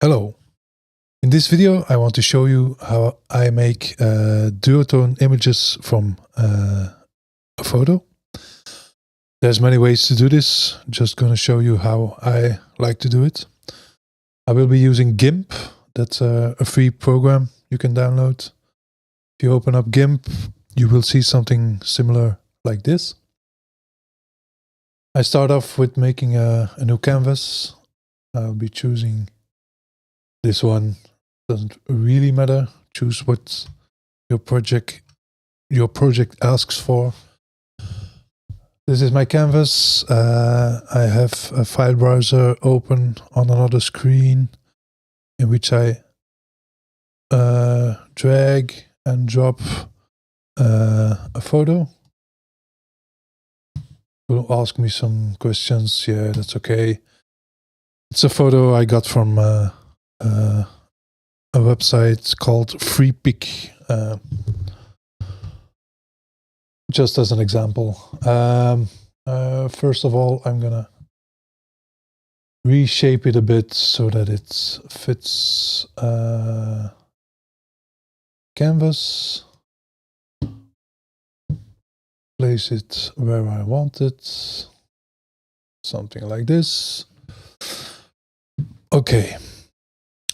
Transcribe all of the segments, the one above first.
Hello. In this video I want to show you how I make duotone images from a photo. There's many ways to do this. Just going to show you how I like to do it. I will be using Gimp. That's a free program you can download. If you open up Gimp, you will see something similar like this. I start off with making a new canvas. I'll be choosing this one. Doesn't really matter. Choose what your project asks for. This is my canvas. I have a file browser open on another screen in which I drag and drop a photo. Will ask me some questions. Yeah, that's okay. It's a photo I got from a website called FreePic. Just as an example. First of all, I'm gonna reshape it a bit so that it fits canvas. Place it where I want it. Something like this. Okay.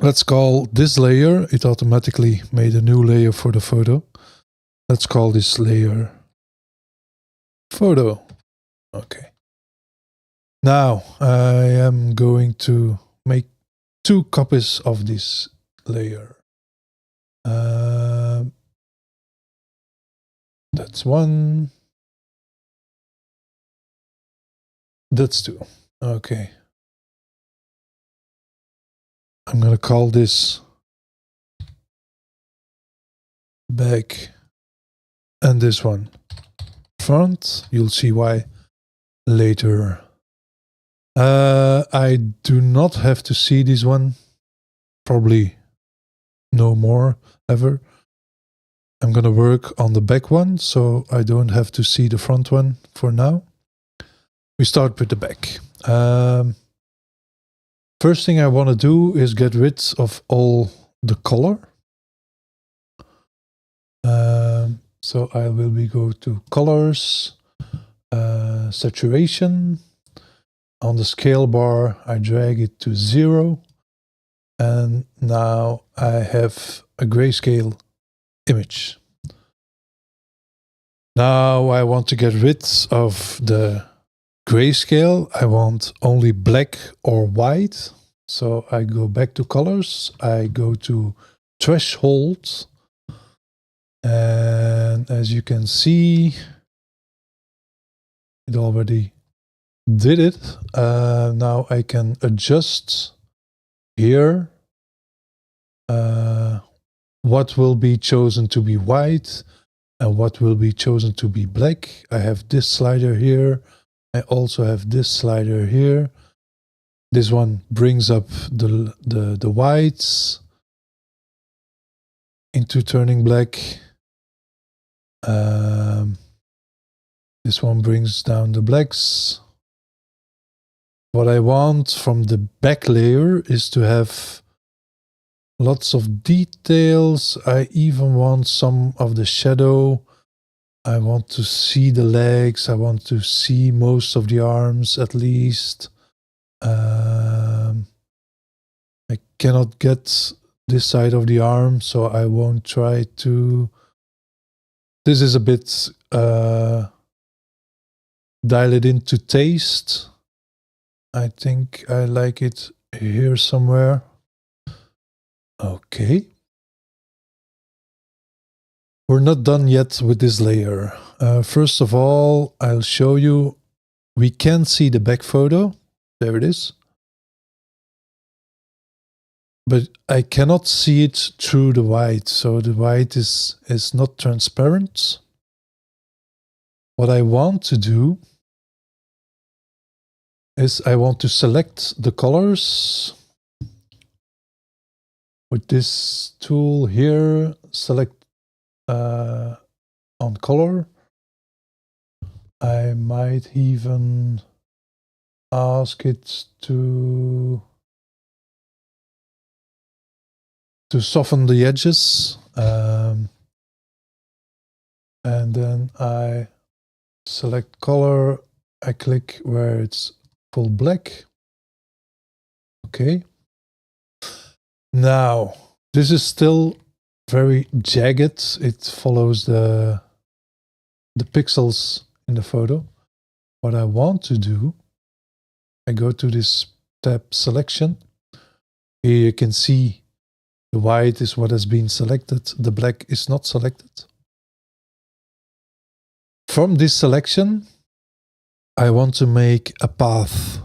Let's call this layer. It automatically made a new layer for the photo. Let's call this layer photo. Okay. Now I am going to make 2 copies of this layer. That's 1. That's 2. Okay. I'm going to call this back and this one front. You'll see why later. I do not have to see this one. Probably no more ever. I'm going to work on the back one, so I don't have to see the front one for now. We start with the back. First thing I want to do is get rid of all the color. So I will go to colors, saturation. On the scale bar, I drag it to 0. And now I have a grayscale image. Now I want to get rid of the grayscale. I want only black or white. So I go back to colors. I go to threshold. And as you can see, it already did it. Now I can adjust here what will be chosen to be white and what will be chosen to be black. I have this slider here. I also have this slider here. This one brings up the whites into turning black. This one brings down the blacks. What I want from the back layer is to have lots of details. I even want some of the shadow. I want to see the legs. I want to see most of the arms at least. I cannot get this side of the arm, so I won't try to. This is a bit dial it into taste. I think I like it here somewhere. Okay. We're not done yet with this layer. First of all, I'll show you. We can see the back photo. There it is. But I cannot see it through the white. So the white is not transparent. What I want to do is I want to select the colors. With this tool here, select on color. I might even ask it to to soften the edges. And then I select color. I click where it's full black. Okay. Now, this is still very jagged. It follows the pixels in the photo. What I want to do, I go to this tab selection. Here you can see the white is what has been selected. The black is not selected. From this selection, I want to make a path.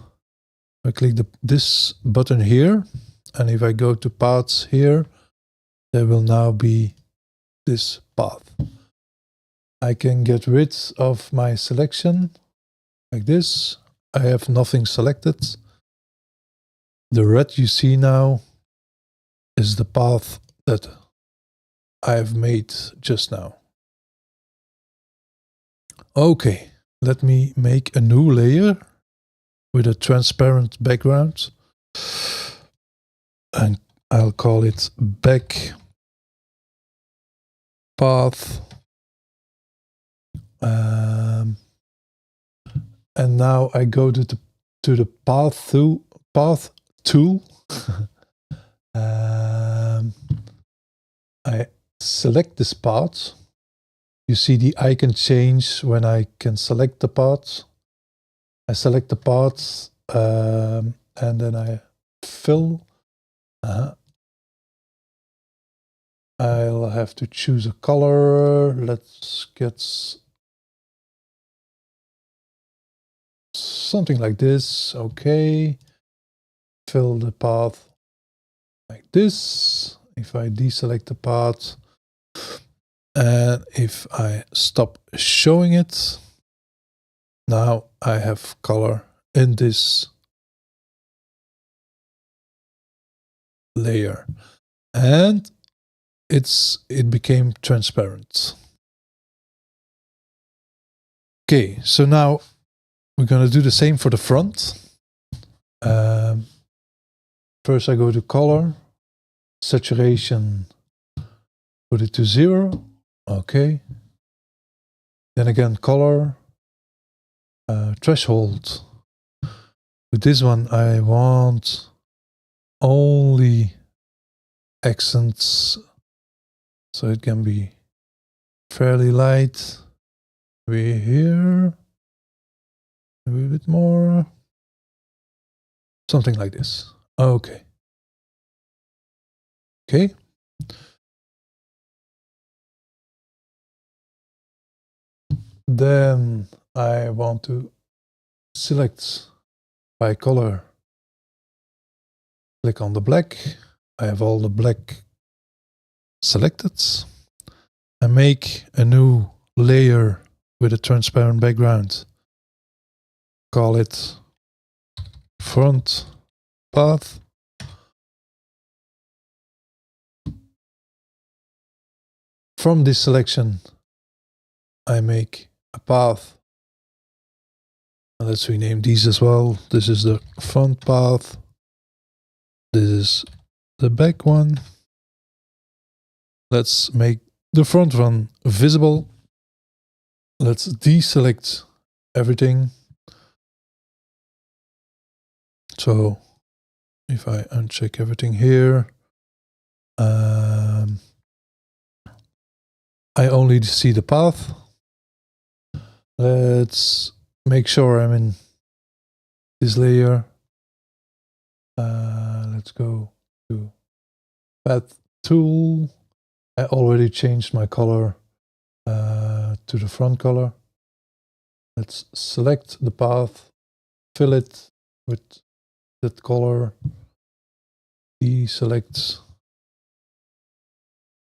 I click this button here, and if I go to paths here, there will now be this path. I can get rid of my selection like this. I have nothing selected. The red you see now is the path that I have made just now. Okay, let me make a new layer with a transparent background. And I'll call it back path. And now I go to the path tool. I select this path. You see the icon change when I can select the path. I select the path and then I fill. I'll have to choose a color. Let's get something like this. Okay. Fill the path like this. If I deselect the path and if I stop showing it, now I have color in this layer and it became transparent. Okay, so now we're going to do the same for the front. First I go to color, saturation, put it to 0. Okay. Then again color, threshold. With this one I want only accents, so it can be fairly light. Maybe here, maybe a bit more, something like this. Okay. Okay. Then I want to select by color. Click on the black. I have all the black selected. I make a new layer with a transparent background. Call it front path. From this selection, I make a path. And let's rename these as well. This is the front path. This is the back one. Let's make the front one visible. Let's deselect everything. So if I uncheck everything here, I only see the path. Let's make sure I'm in this layer. Let's go to path tool. I already changed my color to the front color. Let's select the path, fill it with that color, deselect,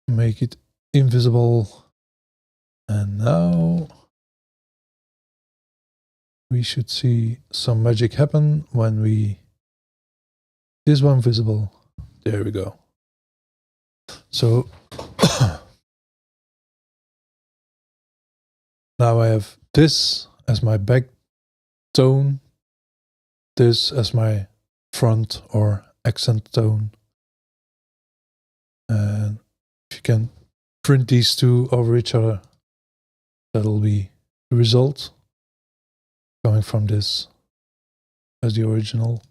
make it invisible, and now we should see some magic happen when we this one visible. There we go. So now I have this as my back tone, this as my front or accent tone. And if you can print these two over each other, that'll be the result coming from this as the original.